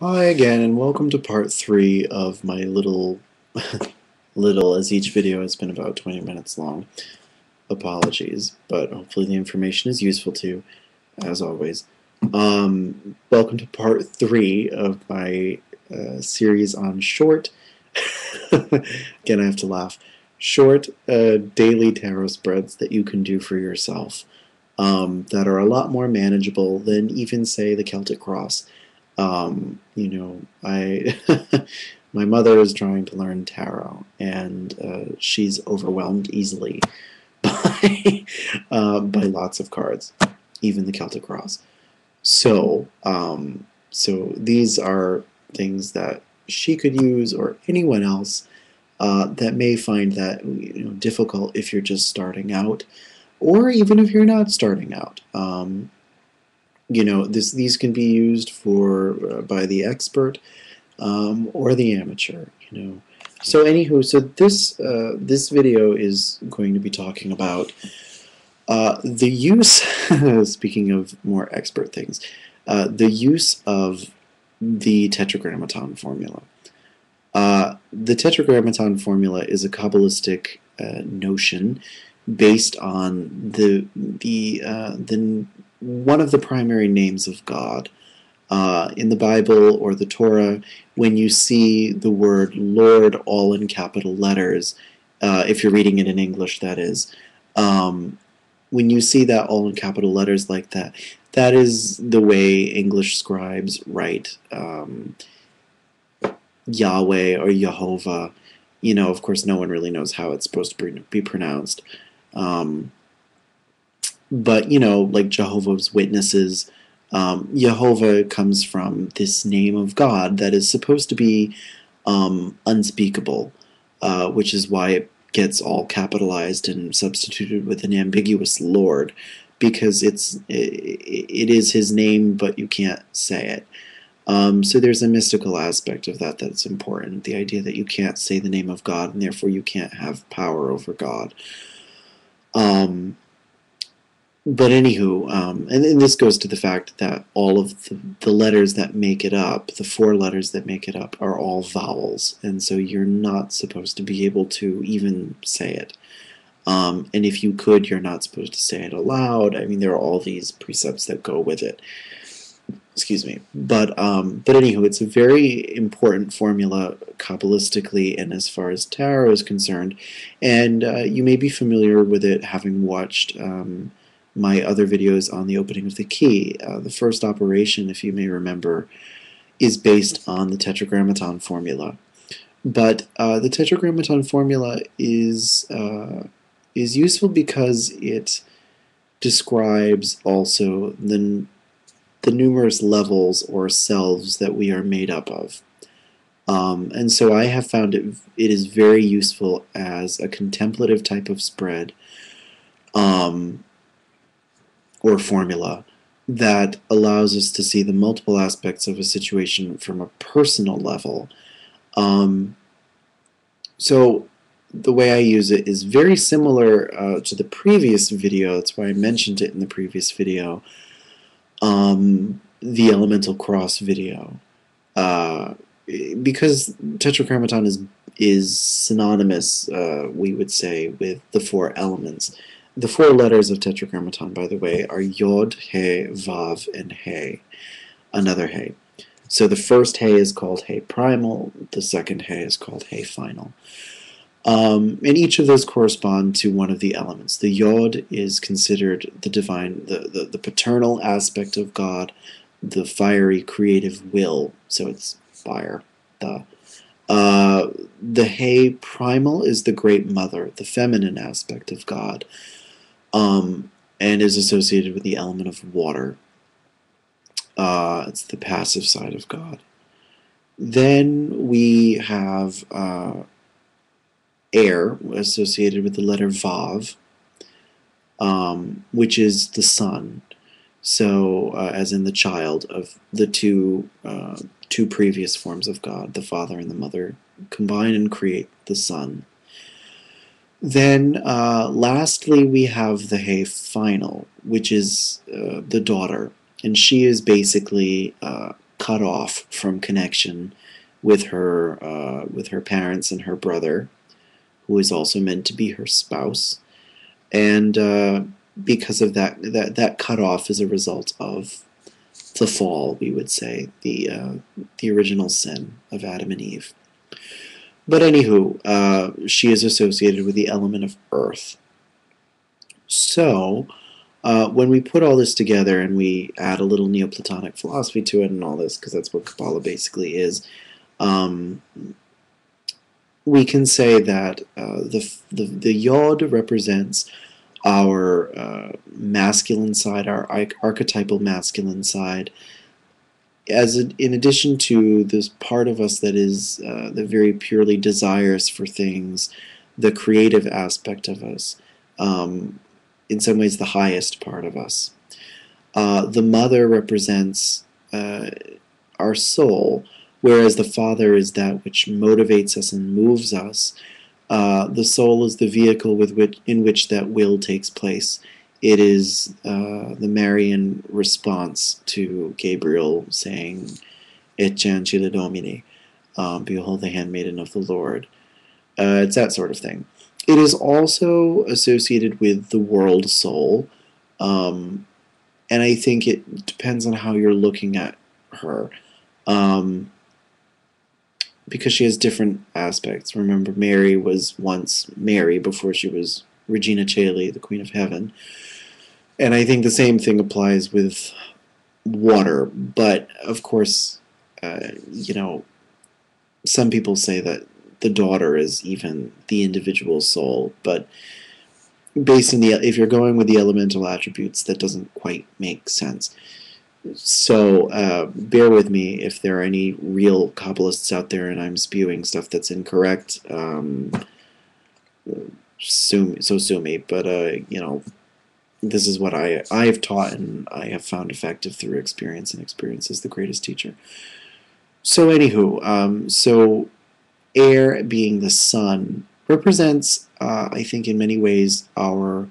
Hi again, and welcome to part 3 of my little, as each video has been about 20 minutes long. Apologies, but hopefully the information is useful to you, as always. Welcome to part 3 of my series on short, again I have to laugh, short daily tarot spreads that you can do for yourself that are a lot more manageable than even, say, the Celtic Cross. I my mother is trying to learn tarot, and she's overwhelmed easily by lots of cards, even the Celtic Cross. So these are things that she could use, or anyone else that may find that difficult if you're just starting out, or even if you're not starting out. These can be used for by the expert or the amateur. So anywho, this video is going to be talking about the use. Speaking of more expert things, the use of the Tetragrammaton formula. The Tetragrammaton formula is a Kabbalistic notion based on the one of the primary names of God. In the Bible or the Torah, when you see the word Lord all in capital letters, if you're reading it in English, that is, when you see that all in capital letters like that, that is the way English scribes write Yahweh or Yehovah. Of course, no one really knows how it's supposed to be pronounced. But, like Jehovah's Witnesses, Yehovah comes from this name of God that is supposed to be unspeakable, which is why it gets all capitalized and substituted with an ambiguous Lord, because it is his name, but you can't say it. So there's a mystical aspect of that that's important, the idea that you can't say the name of God, and therefore you can't have power over God. But anywho, and this goes to the fact that all of the letters that make it up, the 4 letters that make it up, are all vowels, and so you're not supposed to be able to even say it. And if you could, you're not supposed to say it aloud. I mean, there are all these precepts that go with it. Excuse me. But anywho, it's a very important formula Kabbalistically and as far as tarot is concerned, and you may be familiar with it having watched my other videos on the opening of the key. The first operation, if you may remember, is based on the Tetragrammaton formula. But the Tetragrammaton formula is useful because it describes also the numerous levels or selves that we are made up of. And so I have found it is very useful as a contemplative type of spread, or formula, that allows us to see the multiple aspects of a situation from a personal level. So the way I use it is very similar to the previous video. That's why I mentioned it in the previous video, the elemental cross video, because Tetragrammaton is synonymous, we would say, with the 4 elements. The 4 letters of Tetragrammaton, by the way, are Yod, He, Vav, and He. Another He. So the first He is called He primal, the second He is called He final. And each of those correspond to one of the elements. The Yod is considered the divine, the paternal aspect of God, the fiery creative will, so it's fire. The He primal is the great mother, the feminine aspect of God, and is associated with the element of water. It's the passive side of God. Then we have air, associated with the letter Vav, which is the sun. So, as in the child of the two previous forms of God, the Father and the Mother, combine and create the Son. Then, lastly, we have the He final, which is the daughter, and she is basically cut off from connection with her parents and her brother, who is also meant to be her spouse, and because of that cutoff is a result of the fall, we would say, the original sin of Adam and Eve. But anywho, she is associated with the element of earth. So, when we put all this together and we add a little Neoplatonic philosophy to it and all this, because that's what Kabbalah basically is, we can say that the Yod represents our masculine side, our archetypal masculine side, in addition to this part of us that is the very purely desirous for things, the creative aspect of us, in some ways the highest part of us. The mother represents our soul, whereas the father is that which motivates us and moves us. The soul is the vehicle in which that will takes place. It is the Marian response to Gabriel saying, "Et ancilla Domini," behold the handmaiden of the Lord. It's that sort of thing. It is also associated with the world soul, and I think it depends on how you're looking at her. Because she has different aspects. Remember, Mary was once Mary before she was Regina Caeli, the Queen of Heaven. And I think the same thing applies with water. But, of course, some people say that the daughter is even the individual soul. But based on if you're going with the elemental attributes, that doesn't quite make sense. So bear with me if there are any real Kabbalists out there and I'm spewing stuff that's incorrect. Sue me. But this is what I have taught and I have found effective through experience, and experience is the greatest teacher. So anywho, so air, being the sun, represents, I think in many ways, our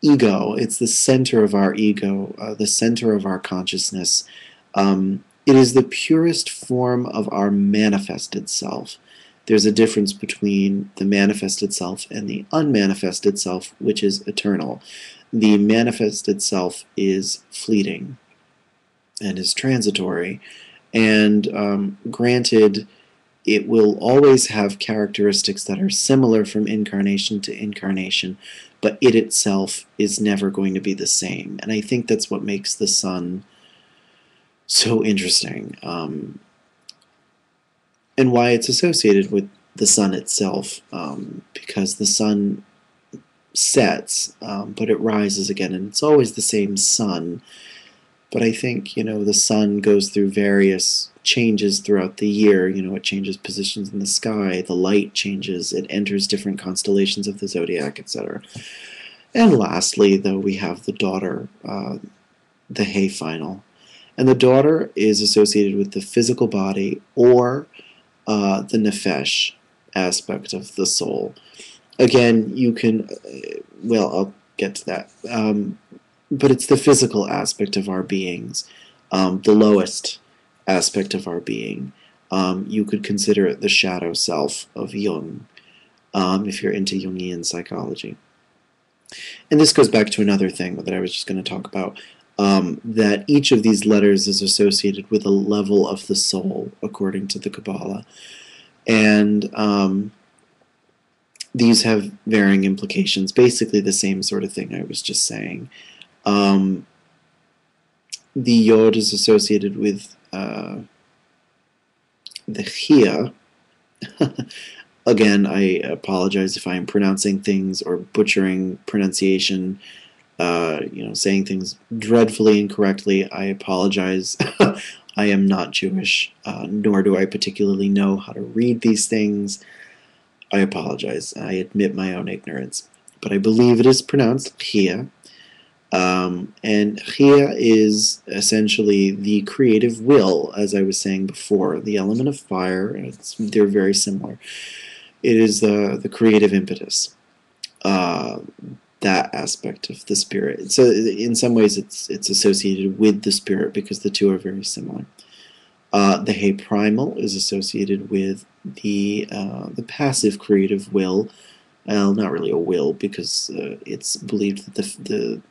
ego. It's the center of our ego, the center of our consciousness. It is the purest form of our manifested self. There's a difference between the manifested self and the unmanifested self, which is eternal. The manifested self is fleeting and is transitory, and granted, it will always have characteristics that are similar from incarnation to incarnation, but it itself is never going to be the same. And I think that's what makes the sun so interesting, and why it's associated with the sun itself, because the sun sets, but it rises again, and it's always the same sun. But I think, the sun goes through various changes throughout the year. It changes positions in the sky, the light changes, it enters different constellations of the zodiac, etc. And lastly, though, we have the daughter, the hay final. And the daughter is associated with the physical body, or the Nepesh aspect of the soul. Again, you can, I'll get to that. But it's the physical aspect of our beings, the lowest aspect of our being. You could consider it the shadow self of Jung, if you're into Jungian psychology. And this goes back to another thing that I was just going to talk about, that each of these letters is associated with a level of the soul, according to the Kabbalah. And these have varying implications, basically the same sort of thing I was just saying. The Yod is associated with the Chiah. Again, I apologize if I am pronouncing things or butchering pronunciation, saying things dreadfully incorrectly. I apologize. I am not Jewish, nor do I particularly know how to read these things. I apologize. I admit my own ignorance. But I believe it is pronounced Chiah. And Chiah is essentially the creative will, as I was saying before. The element of fire, they're very similar. It is the creative impetus, that aspect of the spirit. So in some ways it's associated with the spirit because the two are very similar. The Hey primal is associated with the passive creative will. Well, not really a will, because it's believed that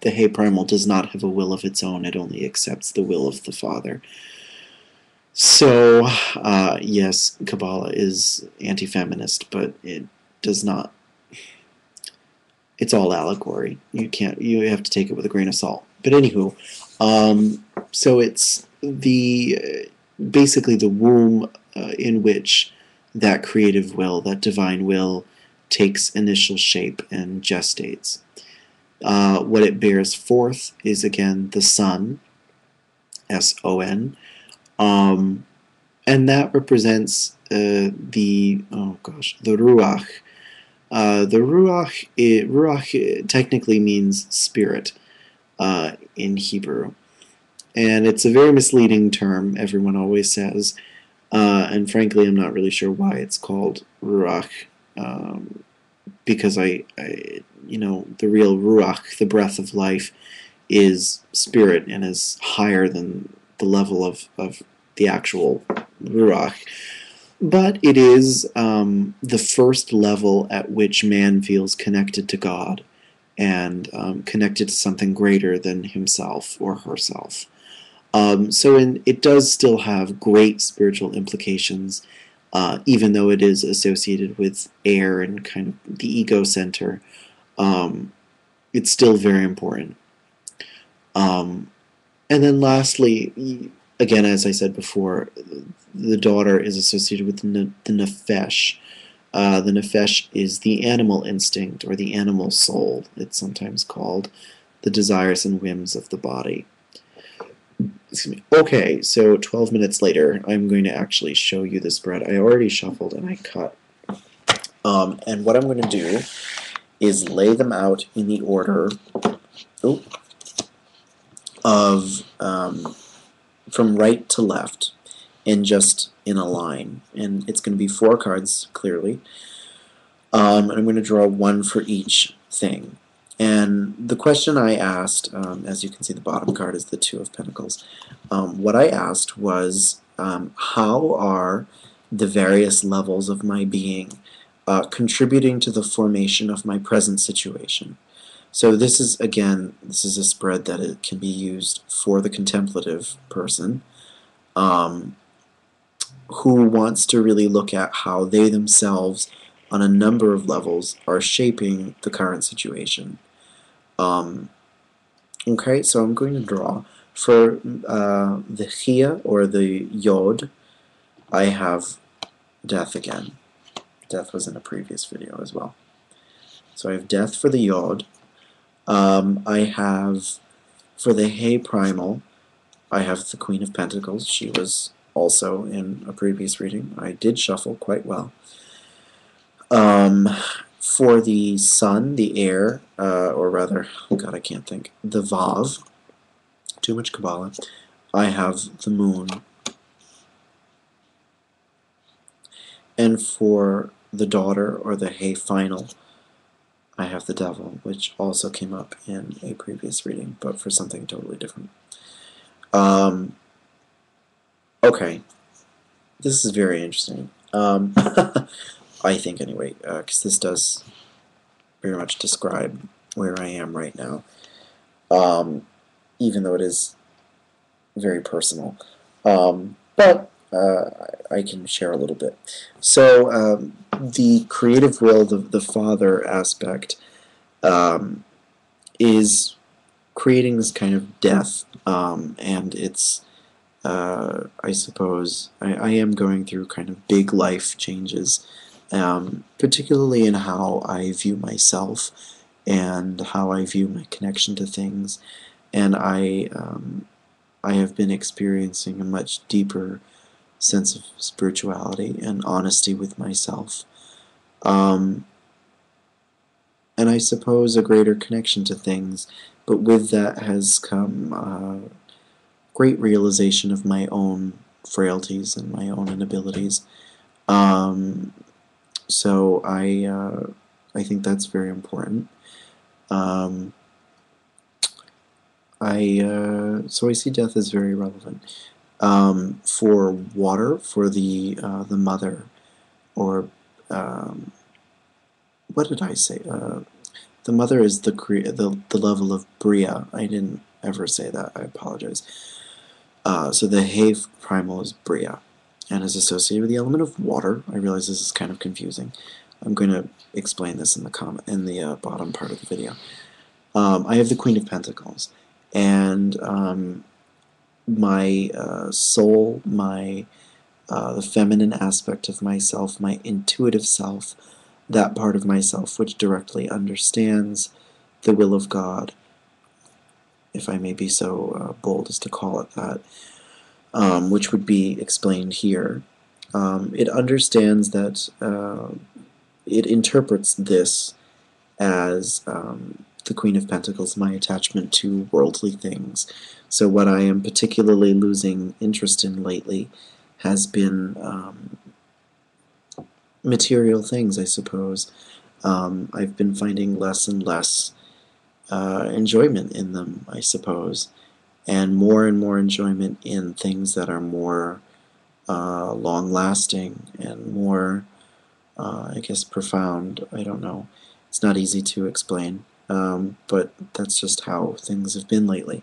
the Hey primal does not have a will of its own. It only accepts the will of the Father. So, yes, Kabbalah is anti-feminist, but it does not. It's all allegory. You have to take it with a grain of salt. But anywho, so it's basically the womb in which that creative will, that divine will, takes initial shape and gestates. What it bears forth is, again, the Son, S-O-N, and that represents the Ruach. Ruach technically means spirit in Hebrew, and it's a very misleading term. Everyone always says, and frankly, I'm not really sure why it's called Ruach, because the real Ruach, the breath of life, is spirit and is higher than the level of the actual Ruach. But it is the first level at which man feels connected to God and connected to something greater than himself or herself. It does still have great spiritual implications, even though it is associated with air and kind of the ego center. It's still very important. And then lastly, again, as I said before, the daughter is associated with the Nefesh. The Nefesh is the animal instinct, or the animal soul, it's sometimes called, the desires and whims of the body. Excuse me. Okay, so 12 minutes later, I'm going to actually show you the spread. I already shuffled and I cut. And what I'm going to do is lay them out in the order of from right to left, and just in a line. And it's going to be 4 cards, clearly. And I'm going to draw 1 for each thing. And the question I asked, as you can see, the bottom card is the 2 of Pentacles. What I asked was, how are the various levels of my being contributing to the formation of my present situation? So this is, again, this is a spread that it can be used for the contemplative person who wants to really look at how they themselves, on a number of levels, are shaping the current situation. Okay, so I'm going to draw. For the Chiah, or the Yod, I have death again. Death was in a previous video as well. So I have death for the Yod. I have, for the Hey primal, I have the Queen of Pentacles. She was also in a previous reading. I did shuffle quite well. For the Sun, the air, or rather, oh God, I can't think, the Vav, too much Kabbalah, I have the Moon. And for the daughter, or the Hey final, I have the Devil, which also came up in a previous reading, but for something totally different. Okay, this is very interesting. I think anyway, because this does very much describe where I am right now, even though it is very personal. But I can share a little bit. So the creative will, the father aspect, is creating this kind of death, and it's, I suppose, I am going through kind of big life changes, particularly in how I view myself and how I view my connection to things, and I have been experiencing a much deeper sense of spirituality and honesty with myself, and I suppose a greater connection to things, but with that has come great realization of my own frailties and my own inabilities. So I think that's very important. So I see death as very relevant. For water, for the mother, or what did I say? The mother is the level of Briah. I didn't ever say that. I apologize. So the Have primal is Briah, and is associated with the element of water. I realize this is kind of confusing. I'm going to explain this in the bottom part of the video. I have the Queen of Pentacles, and my soul, the feminine aspect of myself, my intuitive self, that part of myself which directly understands the will of God, if I may be so bold as to call it that, which would be explained here. It understands that it interprets this as the Queen of Pentacles, my attachment to worldly things. So what I am particularly losing interest in lately has been material things, I suppose. I've been finding less and less enjoyment in them, I suppose, and more enjoyment in things that are more long-lasting and more, I guess, profound. I don't know. It's not easy to explain, but that's just how things have been lately.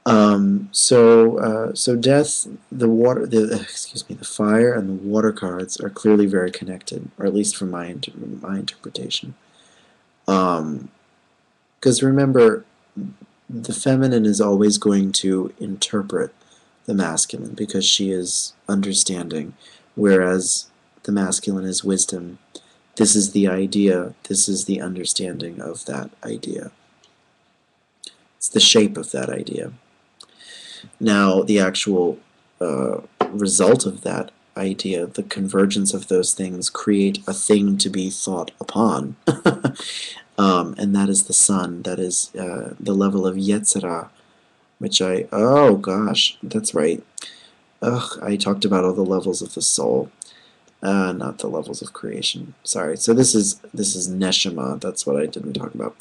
So death, the water, the fire, and the water cards are clearly very connected, or at least from my interpretation. Because remember, the feminine is always going to interpret the masculine because she is understanding, whereas the masculine is wisdom. This is the idea, this is the understanding of that idea. It's the shape of that idea. Now, the actual result of that idea, the convergence of those things, create a thing to be thought upon. And that is the sun, that is the level of Yetzirah, which oh gosh, that's right. Ugh, I talked about all the levels of the soul, not the levels of creation. Sorry. So this is Neshamah. That's what I didn't talk about.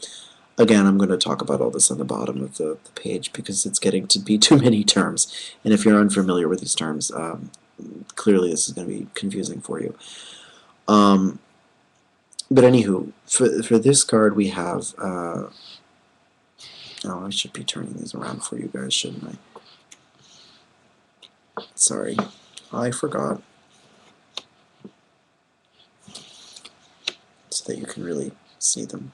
Again, I'm going to talk about all this on the bottom of the page because it's getting to be too many terms. And if you're unfamiliar with these terms, clearly this is going to be confusing for you. But anywho, for this card we have... oh, I should be turning these around for you guys, shouldn't I? Sorry, I forgot. So that you can really see them.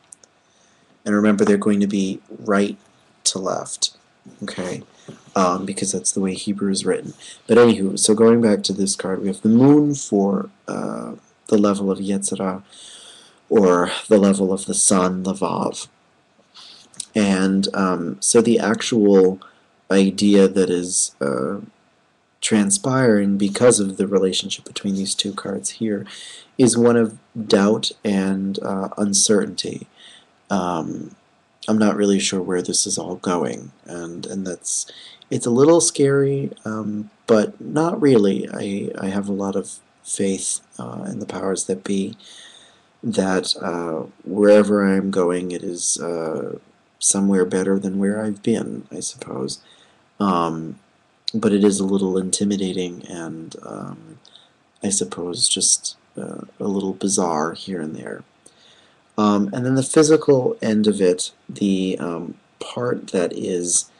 And remember, they're going to be right to left, okay? Because that's the way Hebrew is written. But anywho, so going back to this card, we have the moon for the level of Yetzirah, or the level of the sun, the Vav. And so the actual idea that is transpiring because of the relationship between these two cards here is one of doubt and uncertainty. I'm not really sure where this is all going, and it's a little scary, but not really. I have a lot of faith in the powers that be, that wherever I'm going, it is somewhere better than where I've been, I suppose. But it is a little intimidating and I suppose just a little bizarre here and there. And then the physical end of it, the part that is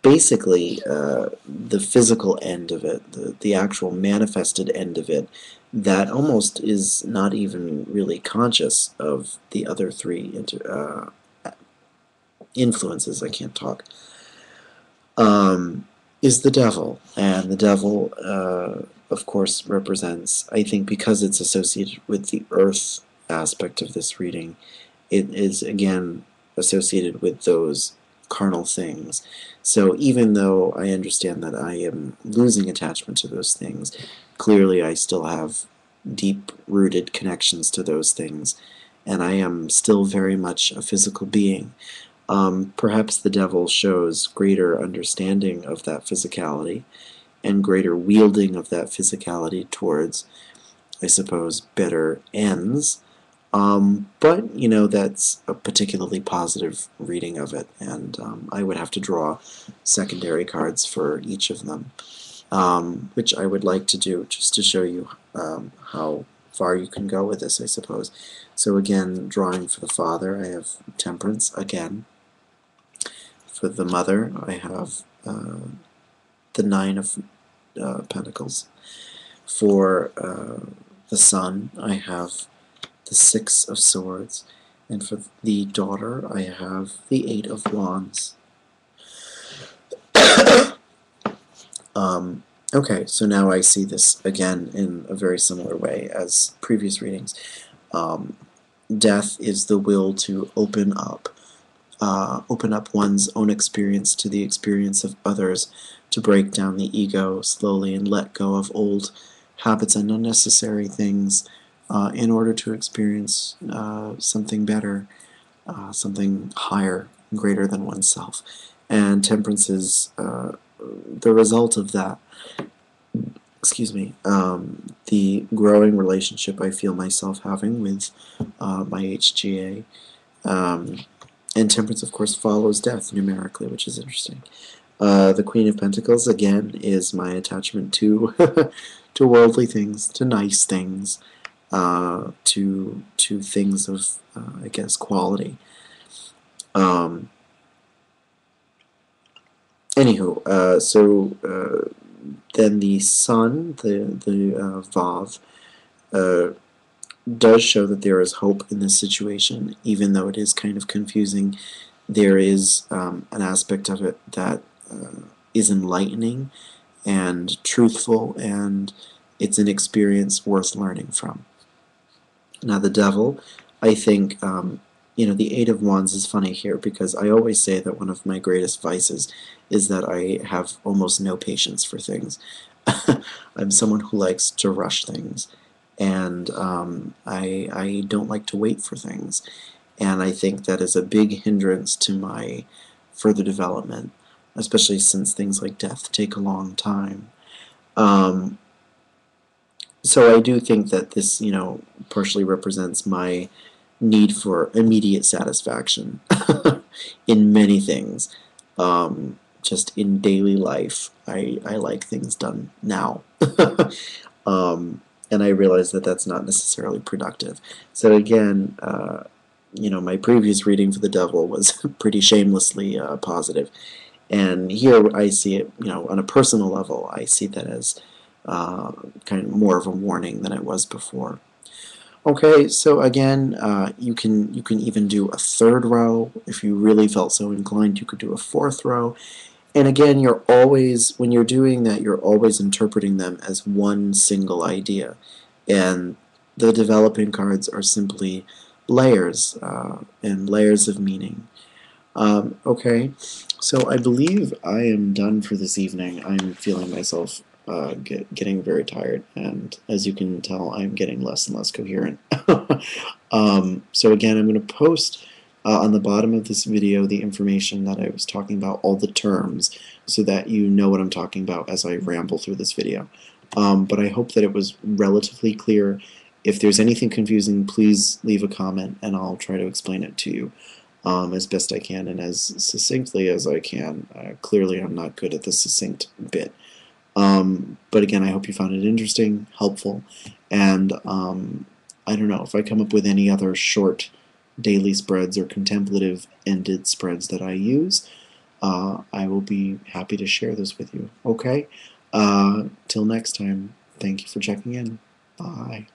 basically the physical end of it, the actual manifested end of it, that almost is not even really conscious of the other three influences, I can't talk, is the devil. And the devil, of course, represents, I think because it's associated with the earth aspect of this reading, it is again associated with those carnal things. So even though I understand that I am losing attachment to those things, clearly I still have deep-rooted connections to those things, and I am still very much a physical being. Perhaps the devil shows greater understanding of that physicality and greater wielding of that physicality towards, I suppose, better ends. But, you know, that's a particularly positive reading of it, and I would have to draw secondary cards for each of them. which I would like to do just to show you how far you can go with this, I suppose. So again, drawing for the father, I have temperance again. For the mother, I have the Nine of Pentacles. For the son, I have the Six of Swords. And for the daughter, I have the Eight of Wands. Okay, so now I see this again in a very similar way as previous readings. Death is the will to open up one's own experience to the experience of others, to break down the ego slowly and let go of old habits and unnecessary things in order to experience something better, something higher, greater than oneself. And temperance is the result of that. Excuse me. The growing relationship I feel myself having with my HGA. And temperance, of course, follows death numerically, which is interesting. The Queen of Pentacles, again, is my attachment to to worldly things, to nice things, to things of, I guess, quality. Anywho, so then the Sun, the Vav, does show that there is hope in this situation, even though it is kind of confusing. There is an aspect of it that is enlightening and truthful, and it's an experience worth learning from. Now the Devil, I think, the Eight of Wands is funny here because I always say that one of my greatest vices is that I have almost no patience for things. I'm someone who likes to rush things, and I don't like to wait for things, and I think that is a big hindrance to my further development, especially since things like death take a long time. So I do think that this, partially represents my need for immediate satisfaction in many things. Just in daily life, I like things done now. And I realize that that's not necessarily productive. So again, my previous reading for the Devil was pretty shamelessly positive. And here I see it, on a personal level, I see that as kind of more of a warning than it was before. Okay, so again, you can even do a third row. If you really felt so inclined, you could do a fourth row. And again, you're always, when you're doing that, you're always interpreting them as one single idea. And the developing cards are simply layers and layers of meaning. Okay, so I believe I am done for this evening. I'm feeling myself getting very tired, and as you can tell, I'm getting less and less coherent. So again, I'm going to post on the bottom of this video the information that I was talking about, all the terms, so that you know what I'm talking about as I ramble through this video. But I hope that it was relatively clear. If there's anything confusing, please leave a comment and I'll try to explain it to you as best I can and as succinctly as I can. Clearly I'm not good at the succinct bit. But again, I hope you found it interesting, helpful, and I don't know, if I come up with any other short daily spreads or contemplative-ended spreads that I use, I will be happy to share this with you. Okay? Till next time, thank you for checking in. Bye.